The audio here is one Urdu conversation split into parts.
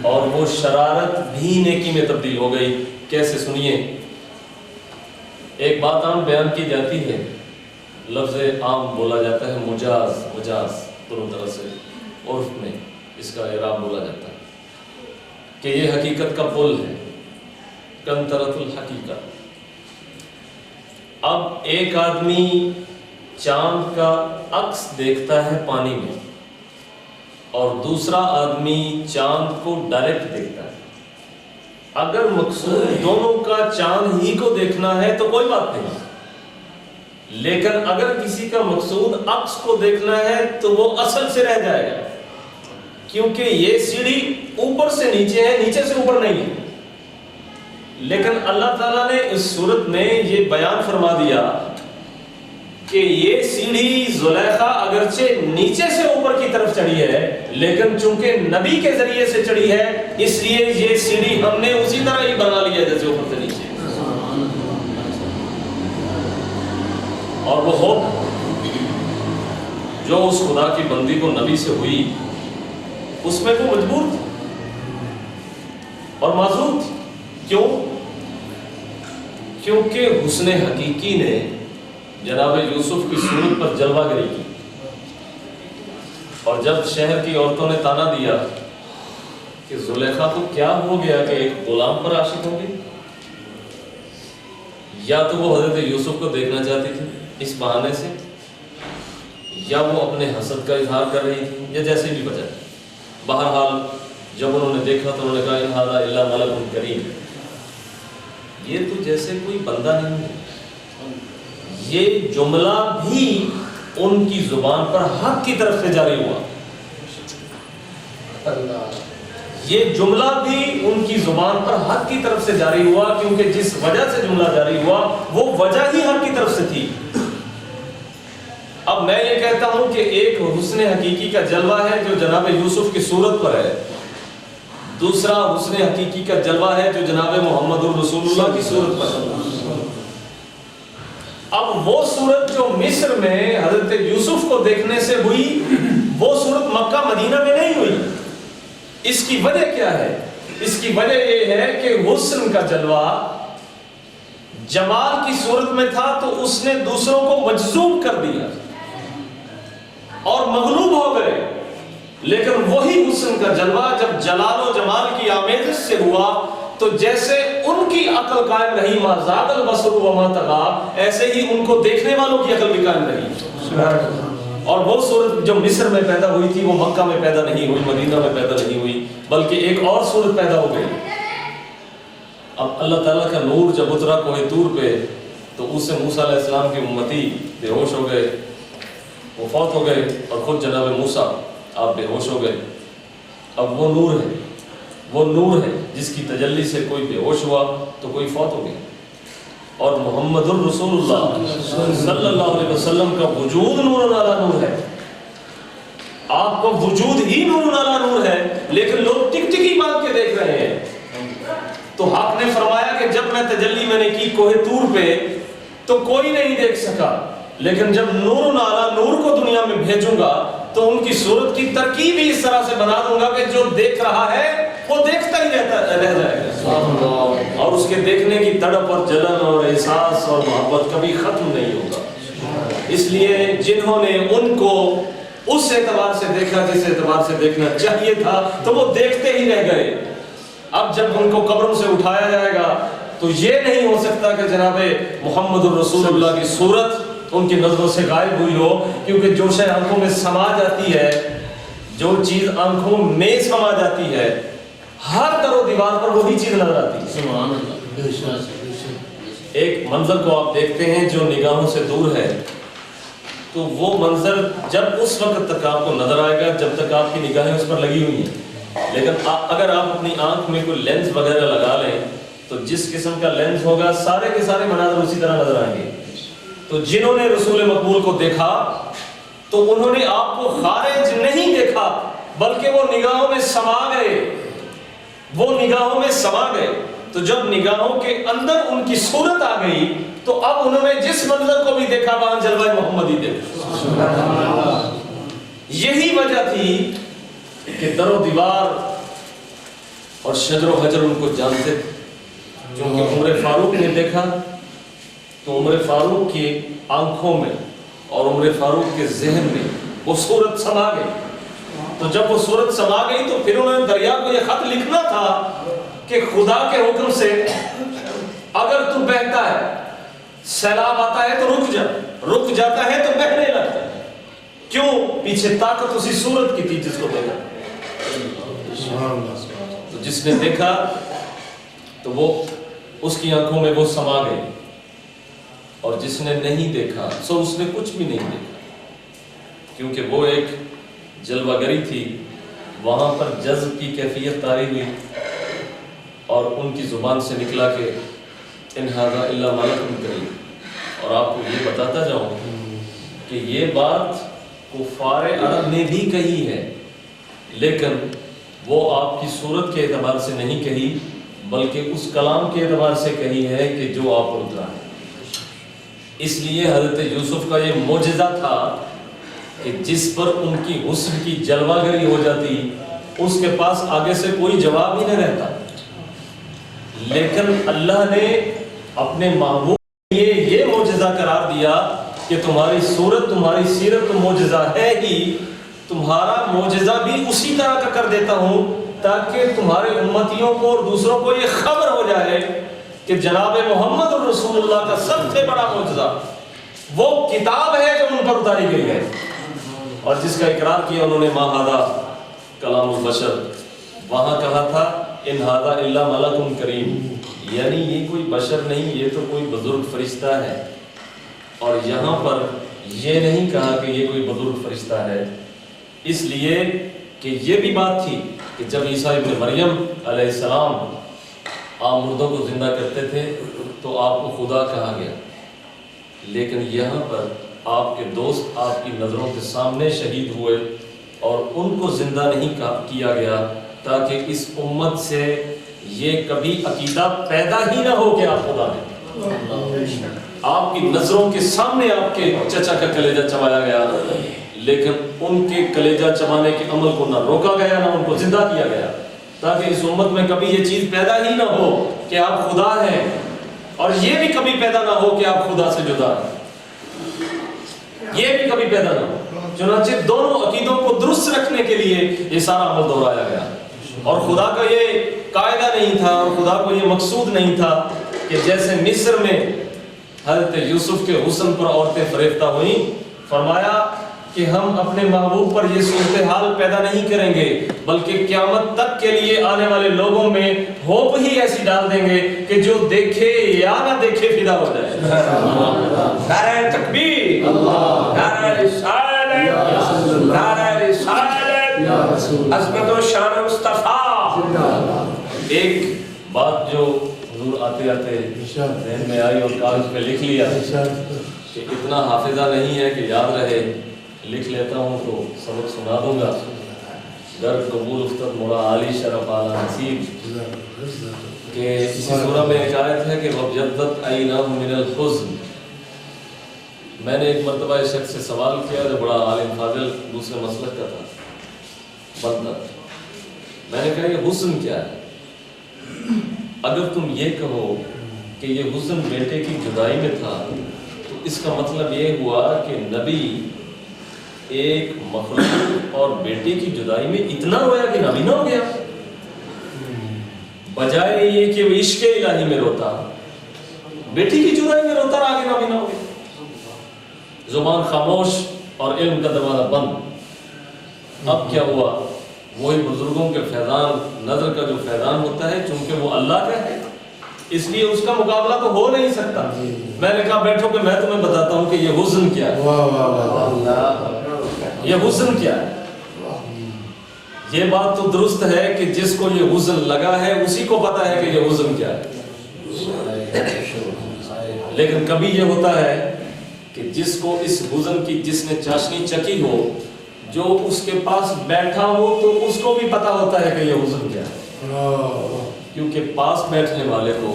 اور وہ شرارت بھی نیکی میں تبدیل ہو گئی۔ کیسے؟ سنیے، ایک بات عام بیان کی جاتی ہے، لفظ عام بولا جاتا ہے، مجاز دونوں طرح سے عرف میں اس کا اعراب بولا جاتا ہے کہ یہ حقیقت کا پل ہے، کنطرۃ الحقیقت۔ اب ایک آدمی چاند کا عکس دیکھتا ہے پانی میں، اور دوسرا آدمی چاند کو ڈائریکٹ دیکھتا ہے۔ اگر مقصود دونوں کا چاند ہی کو دیکھنا ہے تو کوئی بات نہیں، لیکن اگر کسی کا مقصود عکس کو دیکھنا ہے تو وہ اصل سے رہ جائے گا، کیونکہ یہ سیڑھی اوپر سے نیچے ہے، نیچے سے اوپر نہیں ہے۔ لیکن اللہ تعالیٰ نے اس صورت میں یہ بیان فرما دیا کہ یہ سیڑھی زلیخا اگرچہ نیچے سے اوپر کی طرف چڑھی ہے، لیکن چونکہ نبی کے ذریعے سے چڑھی ہے، اس لیے یہ سیڑھی ہم نے اسی طرح ہی بنا لی ہے جیسے اوپر سے نیچے۔ اور وہ ہو جو اس خدا کی بندی کو نبی سے ہوئی، اس میں وہ مجبور تھی اور معذور تھی۔ کیوں؟ کیونکہ حسن حقیقی نے جناب یوسف کی صورت پر جلوہ گری کی، اور جب شہر کی عورتوں نے تانا دیا کہ زلیخا کو کیا ہو گیا کہ ایک غلام پر عاشق ہو گئی، یا تو وہ حضرت یوسف کو دیکھنا چاہتی تھی اس بہانے سے، یا وہ اپنے حسد کا اظہار کر رہی تھی، یا جیسے بھی وجہ۔ بہرحال جب انہوں نے دیکھا تو انہوں نے کہا ان ھذا الا ملک کریم، یہ تو جیسے کوئی بندہ نہیں ہے۔ یہ جملہ بھی ان کی زبان پر حق کی طرف سے جاری ہوا، یہ جملہ بھی ان کی زبان پر حق کی طرف سے جاری ہوا، کیونکہ جس وجہ سے جملہ جاری ہوا وہ وجہ ہی حق کی طرف سے تھی۔ اب میں یہ کہتا ہوں کہ ایک حسن حقیقی کا جلوہ ہے جو جناب یوسف کی صورت پر ہے، دوسرا حسن حقیقی کا جلوہ ہے جو جناب محمد الرسول اللہ کی صورت پر ہے۔ اب وہ صورت جو مصر میں حضرت یوسف کو دیکھنے سے ہوئی، وہ صورت مکہ مدینہ میں نہیں ہوئی۔ اس کی وجہ کیا ہے؟ اس کی وجہ یہ ہے کہ حسن کا جلوہ جمال کی صورت میں تھا، تو اس نے دوسروں کو مجذوب کر دیا اور مغلوب ہو گئے۔ لیکن وہی حسن کا جلوہ جب جلال و جمال کی آمیزش سے ہوا تو جیسے ان کی عقل قائم رہی ما زاغ البصر وما طغى، ایسے ہی ان کو دیکھنے والوں کی عقل بھی قائم رہی۔ اور وہ صورت جو مصر میں پیدا ہوئی تھی وہ مکہ میں پیدا نہیں ہوئی، مدینہ میں پیدا نہیں ہوئی، بلکہ ایک اور صورت پیدا ہو گئی۔ اب اللہ تعالیٰ کا نور جب اترا کوہ طور پہ تو اس سے موسیٰ علیہ السلام کی امتی بے ہوش ہو گئے، وہ فوت ہو گئے، اور خود جناب موسیٰ آپ بے ہوش ہو گئے۔ اب وہ نور ہے، وہ نور ہے جس کی تجلی سے کوئی بے ہوش ہوا تو کوئی فوت ہو گیا، اور محمد الرسول اللہ صلی اللہ علیہ وسلم کا وجود نور علی نور ہے۔ آپ کو وجود ہی نور علی نور ہے، لیکن لوگ ٹک ٹکی باندھ کے دیکھ رہے ہیں۔ تو حق نے فرمایا کہ جب میں تجلی میں نے کی کوہ طور پہ تو کوئی نہیں دیکھ سکا، لیکن جب نور علی نور کو دنیا میں بھیجوں گا تو ان کی صورت کی ترکیب ہی اس طرح سے بنا دوں گا کہ جو دیکھ رہا ہے وہ دیکھتا ہی رہ جائے گا، اور اس کے دیکھنے کی تڑپ اور جلن اور احساس اور محبت کبھی ختم نہیں ہوگا۔ اس لیے جنہوں نے ان کو اس اعتبار سے دیکھا جس اعتبار سے دیکھنا چاہیے تھا تو وہ دیکھتے ہی رہ گئے۔ اب جب ان کو قبروں سے اٹھایا جائے گا تو یہ نہیں ہو سکتا کہ جناب محمد الرسول اللہ کی صورت ان کی نظروں سے غائب ہوئی ہو، کیونکہ جو شے آنکھوں میں سما جاتی ہے، جو چیز آنکھوں میں سما جاتی ہے، ہر در و دیوار پر وہی چیز نظر آتی ہے۔ سبحان اللہ۔ ایک منظر کو آپ دیکھتے ہیں جو نگاہوں سے دور ہے، تو وہ منظر جب اس وقت تک آپ کو نظر آئے گا جب تک آپ کی نگاہیں اس پر لگی ہوئی ہیں، لیکن اگر آپ اپنی آنکھ میں کوئی لینس وغیرہ لگا لیں تو جس قسم کا لینس ہوگا سارے کے سارے مناظر اسی طرح نظر آئیں گے۔ تو جنہوں نے رسول مقبول کو دیکھا تو انہوں نے آپ کو خارج نہیں دیکھا، بلکہ وہ نگاہوں میں سما گئے، وہ نگاہوں میں سما گئے۔ تو جب نگاہوں کے اندر ان کی صورت آ گئی تو اب انہوں نے جس منظر کو بھی دیکھا وہاں جلوہ محمدی دیکھا۔ یہی وجہ تھی کہ در و دیوار اور شجر و حجر ان کو جانتے تھے. کیونکہ عمر فاروق نے دیکھا تو عمر فاروق کی آنکھوں میں اور عمر فاروق کے ذہن میں وہ صورت سما گئی. تو جب وہ صورت سما گئی تو پھر انہوں نے دریا کو یہ خط لکھنا تھا کہ خدا کے حکم سے اگر تو بہتا ہے، سیلاب آتا ہے تو رک جا، رک جاتا ہے تو بہنے لگتا ہے. کیوں؟ پیچھے طاقت اسی صورت کی تھی جس کو دیکھا. تو جس نے دیکھا تو وہ اس کی آنکھوں میں وہ سما گئی، اور جس نے نہیں دیکھا سو اس نے کچھ بھی نہیں دیکھا. کیونکہ وہ ایک جلوہ گری تھی، وہاں پر جذب کی کیفیت طاری ہوئی اور ان کی زبان سے نکلا کہ ان ھذا الا ملک کریم. اور آپ کو یہ بتاتا جاؤں کہ یہ بات کفار عرب نے بھی کہی ہے، لیکن وہ آپ کی صورت کے اعتبار سے نہیں کہی بلکہ اس کلام کے اعتبار سے کہی ہے کہ جو آپ پر اترا ہے. اس لیے حضرت یوسف کا یہ معجزہ تھا کہ جس پر ان کی حسن کی جلوہ گری ہو جاتی اس کے پاس آگے سے کوئی جواب ہی نہ رہتا. لیکن اللہ نے اپنے محبوب کے لیے یہ معجزہ قرار دیا کہ تمہاری صورت، تمہاری سیرت تو معجزہ ہے ہی، تمہارا معجزہ بھی اسی طرح کا کر دیتا ہوں تاکہ تمہارے امتیوں کو اور دوسروں کو یہ خبر ہو جائے کہ جناب محمد رسول اللہ کا سب سے بڑا معجزہ وہ کتاب ہے جو ان پر اتاری گئی ہے، اور جس کا اقرار کیا انہوں نے ما ھذا کلام البشر. وہاں کہا تھا ان ھذا الا ملک کریم، یعنی یہ کوئی بشر نہیں، یہ تو کوئی بزرگ فرشتہ ہے. اور یہاں پر یہ نہیں کہا کہ یہ کوئی بزرگ فرشتہ ہے، اس لیے کہ یہ بھی بات تھی کہ جب عیسیٰ ابن مریم علیہ السلام آپ مردوں کو زندہ کرتے تھے تو آپ کو خدا کہا گیا، لیکن یہاں پر آپ کے دوست آپ کی نظروں کے سامنے شہید ہوئے اور ان کو زندہ نہیں کیا گیا تاکہ اس امت سے یہ کبھی عقیدہ پیدا ہی نہ ہو کہ آپ خدا ہیں. آپ کی نظروں کے سامنے آپ کے چچا کا کلیجہ چبایا گیا، لیکن ان کے کلیجہ چبانے کے عمل کو نہ روکا گیا نہ ان کو زندہ کیا گیا تاکہ اس امت میں کبھی یہ چیز پیدا ہی نہ ہو کہ آپ خدا ہیں، اور یہ بھی کبھی پیدا نہ ہو کہ آپ خدا سے جدا ہیں. یہ بھی کبھی پیدا نہ ہو. چنانچہ دونوں عقیدوں کو درست رکھنے کے لیے یہ سارا عمل دہرایا گیا. اور خدا کا یہ قاعدہ نہیں تھا اور خدا کو یہ مقصود نہیں تھا کہ جیسے مصر میں حضرت یوسف کے حسن پر عورتیں فریفتہ ہوئیں، فرمایا کہ ہم اپنے محبوب پر یہ صورتحال پیدا نہیں کریں گے بلکہ قیامت تک کے لیے آنے والے لوگوں میں ہوپ ہی ایسی ڈال دیں گے کہ جو دیکھے یا نہ دیکھے فدا ہو جائے. نعرہ تکبیر، نعرہ رسالت، نعرہ رسالت، عظمت و شان مصطفیٰ. ایک بات جو حضور آتے آتے ذہن میں آئی اور کاغذ پہ لکھ لیا کہ اتنا حافظہ نہیں ہے کہ یاد رہے، لکھ لیتا ہوں تو سبق سنا دوں گا. در قبول افتد مولا عالی شرف آلا نصیب کہ اسی سورہ میں ایک آیت ہے کہ وَبْيَضَّتْ عَيْنَاهُ مِنَ الْحُزْنِ. میں نے ایک مرتبہ اس شخص سے سوال کیا جو بڑا عالم فاضل دوسرے مسلک کا تھا، بندہ. میں نے کہا یہ حسن کیا ہے؟ اگر تم یہ کہو کہ یہ حسن بیٹے کی جدائی میں تھا تو اس کا مطلب یہ ہوا کہ نبی ایک مخلوق اور بیٹے کی جدائی میں اتنا رویا کہ نابینا ہو گیا، بجائے یہ کہ وہ عشق الہی میں روتا، بیٹی کی جدائی میں روتا رہا کہ نابینا ہو گیا. زبان خاموش اور علم کا دروازہ بند. اب کیا ہوا؟ وہی بزرگوں کے فیضان، نظر کا جو فیضان ہوتا ہے چونکہ وہ اللہ کا ہے اس لیے اس کا مقابلہ تو ہو نہیں سکتا. میں نے کہا بیٹھو کہ میں تمہیں بتاتا ہوں کہ یہ حسن کیا ہے. یہ حسن کیا ہے؟ یہ بات تو درست ہے کہ جس کو یہ حسن لگا ہے اسی کو پتا ہے کہ یہ حسن کیا ہے. لیکن کبھی یہ ہوتا ہے کہ جس کو اس حسن کی جس نے چاشنی چکی ہو، جو اس کے پاس بیٹھا ہو تو اس کو بھی پتا ہوتا ہے کہ یہ حسن کیا ہے، کیونکہ پاس بیٹھنے والے کو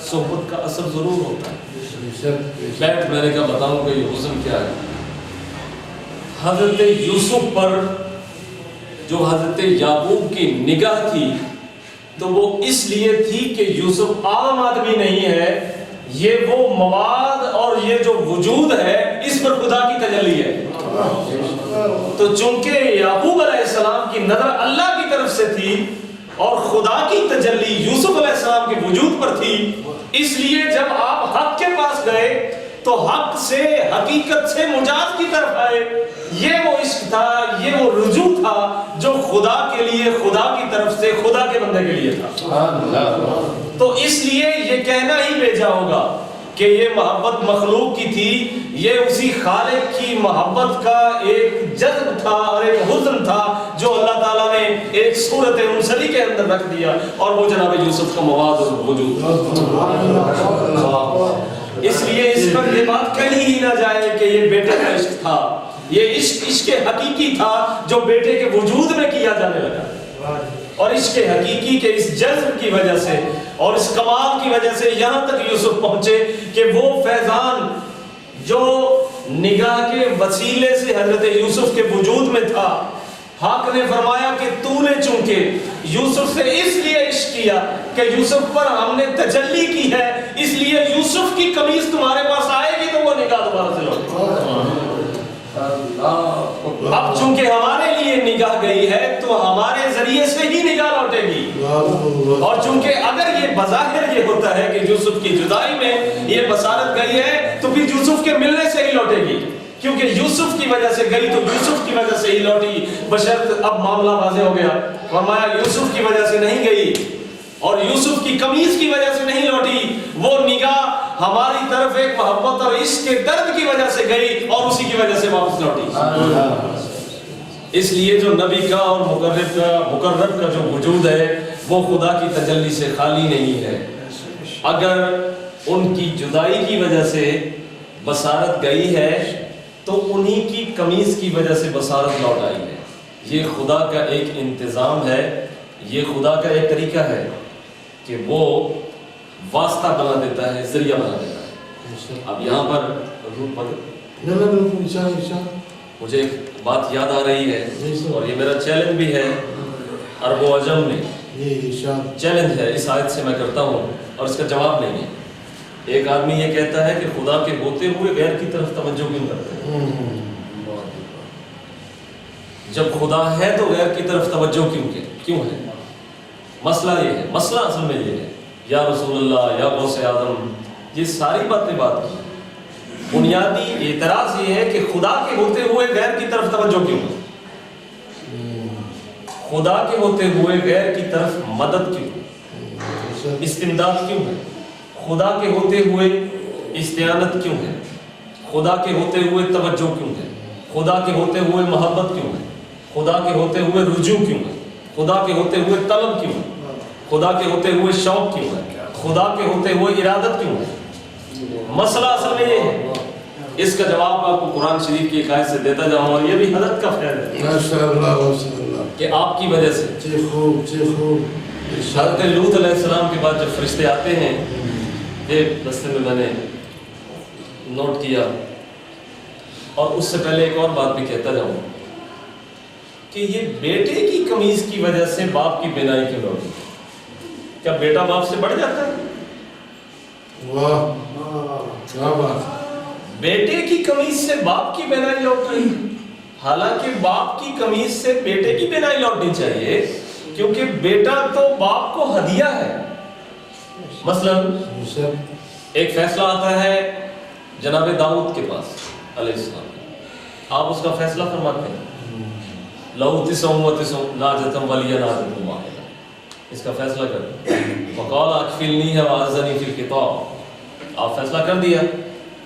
صحبت کا اثر ضرور ہوتا ہے. بیٹھ میں نے کہا بتاؤں کہ یہ حسن کیا ہے. حضرت یوسف پر جو حضرت یعقوب کی نگاہ تھی تو وہ اس لیے تھی کہ یوسف عام آدمی نہیں ہے، یہ وہ مواد اور یہ جو وجود ہے اس پر خدا کی تجلی ہے۔ تو چونکہ یعقوب علیہ السلام کی نظر اللہ کی طرف سے تھی اور خدا کی تجلی یوسف علیہ السلام کے وجود پر تھی، اس لیے جب آپ حق کے پاس گئے تو حق سے، حقیقت سے مجاز کی طرف آئے۔ یہ وہ عشق تھا، یہ وہ رجوع تھا جو خدا کے لیے، خدا کی طرف سے خدا کے بندے کے لیے تھا۔ تو اس لیے یہ کہنا ہی بھیجا ہوگا کہ یہ محبت مخلوق کی تھی، یہ اسی خالق کی محبت کا ایک جذب تھا اور ایک حزن تھا جو اللہ تعالیٰ نے ایک صورت انسلی کے اندر رکھ دیا، اور وہ جناب یوسف کا مواد اور وجود۔ اس لیے اس پر یہ بات کہی ہی نہ جائے کہ یہ بیٹے کا عشق تھا، یہ عشق حقیقی تھا جو بیٹے کے وجود میں کیا جانے لگا، اور عشق حقیقی کے اس جذب کی وجہ سے اور اس کمال کی وجہ سے یہاں تک یوسف پہنچے کہ وہ فیضان جو نگاہ کے وسیلے سے حضرت یوسف کے وجود میں تھا، حق نے فرمایا کہ تو نے چونکہ یوسف سے اس لیے عشق کیا کہ یوسف پر ہم نے تجلی کی ہے، اس لیے یوسف کی قمیص تمہارے پاس آئے گی تو وہ نگاہ دوبارہ سے لوٹے۔ اب چونکہ ہمارے لیے نگاہ گئی ہے تو ہمارے ذریعے سے ہی نگاہ لوٹے گی، اور چونکہ اگر یہ بظاہر یہ ہوتا ہے کہ یوسف کی جدائی میں یہ بصارت گئی ہے تو پھر یوسف کے ملنے سے ہی لوٹے گی، کیونکہ یوسف کی وجہ سے گئی تو یوسف کی وجہ سے ہی لوٹی، بشرط اب معاملہ واضح ہو گیا۔ فرمایا یوسف کی وجہ سے نہیں گئی اور یوسف کی قمیص کی وجہ سے نہیں لوٹی، وہ نگاہ ہماری طرف ایک محبت اور عشق کے درد کی وجہ سے گئی اور اسی کی وجہ سے واپس لوٹی۔ اس لیے جو نبی کا اور مقرب کا جو وجود ہے وہ خدا کی تجلی سے خالی نہیں ہے۔ اگر ان کی جدائی کی وجہ سے بصارت گئی ہے تو انہی کی قمیص کی وجہ سے بصارت لوٹ آئی ہے۔ یہ خدا کا ایک انتظام ہے، یہ خدا کا ایک طریقہ ہے کہ وہ واسطہ بنا دیتا ہے، ذریعہ بنا دیتا ہے۔ اب یہاں پر مجھے ایک بات یاد آ رہی ہے اور یہ میرا چیلنج بھی ہے، عرب و عجم میں چیلنج ہے، اس آیت سے میں کرتا ہوں اور اس کا جواب نہیں ہے۔ ایک آدمی یہ کہتا ہے کہ خدا کے ہوتے ہوئے غیر کی طرف توجہ کیوں کرتے ہیں؟ جب خدا ہے تو غیر کی طرف توجہ کیوں ہے؟ مسئلہ یہ ہے، مسئلہ اصل میں یہ ہے، یا رسول اللہ، یا غوث اعظم، یہ ساری باتیں بات کی، بنیادی اعتراض یہ ہے کہ خدا کے ہوتے ہوئے غیر کی طرف توجہ کیوں ہے؟ خدا کے ہوتے ہوئے غیر کی طرف مدد کیوں، استمداد کیوں ہے؟ خدا کے ہوتے ہوئے استعانت کیوں ہے؟ خدا کے ہوتے ہوئے توجہ کیوں ہے؟ خدا کے ہوتے ہوئے محبت کیوں ہے؟ خدا کے ہوتے ہوئے رجوع کیوں ہے؟ خدا کے ہوتے ہوئے طلب کیوں ہے؟ خدا کے ہوتے ہوئے شوق کیوں ہے؟ خدا کے ہوتے ہوئے ارادت کیوں ہے؟ مسئلہ اصل میں یہ ہے۔ اس کا جواب آپ کو قرآن شریف کی ایک آیت سے دیتا جاؤں، اور یہ بھی حضرت کا فیض ہے کہ آپ کی وجہ سے حضرت لوط علیہ السلام کے بعد جب فرشتے آتے ہیں، ایک رستے میں میں نے نوٹ کیا، اور اس سے پہلے ایک اور بات بھی کہتا جاؤں کہ یہ بیٹے کی قمیص کی وجہ سے باپ کی بینائی کیوں لوٹی؟ کیا بیٹا باپ سے بڑھ جاتا ہے؟ بیٹے کی قمیص سے باپ کی بینائی لوٹ رہی، حالانکہ باپ کی قمیص سے بیٹے کی بینائی لوٹنی چاہیے، کیونکہ بیٹا تو باپ کو ہدیہ ہے۔ مثلا ایک فیصلہ آتا ہے جناب داؤد کے پاس علیہ السلام، آپ اس کا فیصلہ فرماتے ہیں، لَهُ تِسْعٌ وَتِسْعُونَ نَاجَةً وَلِيَ نَاجَةٌ وَاحِدَةٌ، اس کا فیصلہ کر فَقَالَ أَكْفِلْنِيهَا وَأَعِزَّنِي فِي الْخِطَابِ، آپ فیصلہ کر دیا،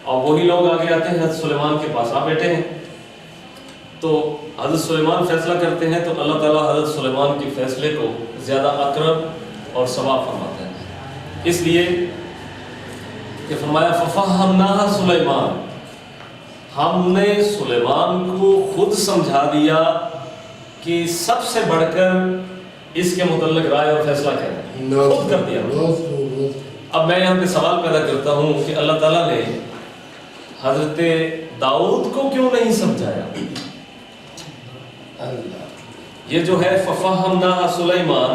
اور وہی لوگ آگے آتے ہیں حضرت سلیمان کے پاس، آپ بیٹھے ہیں تو حضرت سلیمان فیصلہ کرتے ہیں تو اللہ تعالیٰ حضرت سلیمان کے فیصلے کو زیادہ اقرب اور ثواب فرماتے ہیں، اس لیے کہ فرمایا فَفَهَّمْنَاهَا سلیمان، ہم نے سلیمان کو خود سمجھا دیا کہ سب سے بڑھ کر اس کے متعلق رائے اور فیصلہ کرنا، خود کر دیا۔ اب میں یہاں پہ سوال پیدا کرتا ہوں کہ اللہ تعالیٰ نے حضرت داؤد کو کیوں نہیں سمجھایا؟ یہ جو ہے فَفَهَّمْنَاهَا سلیمان،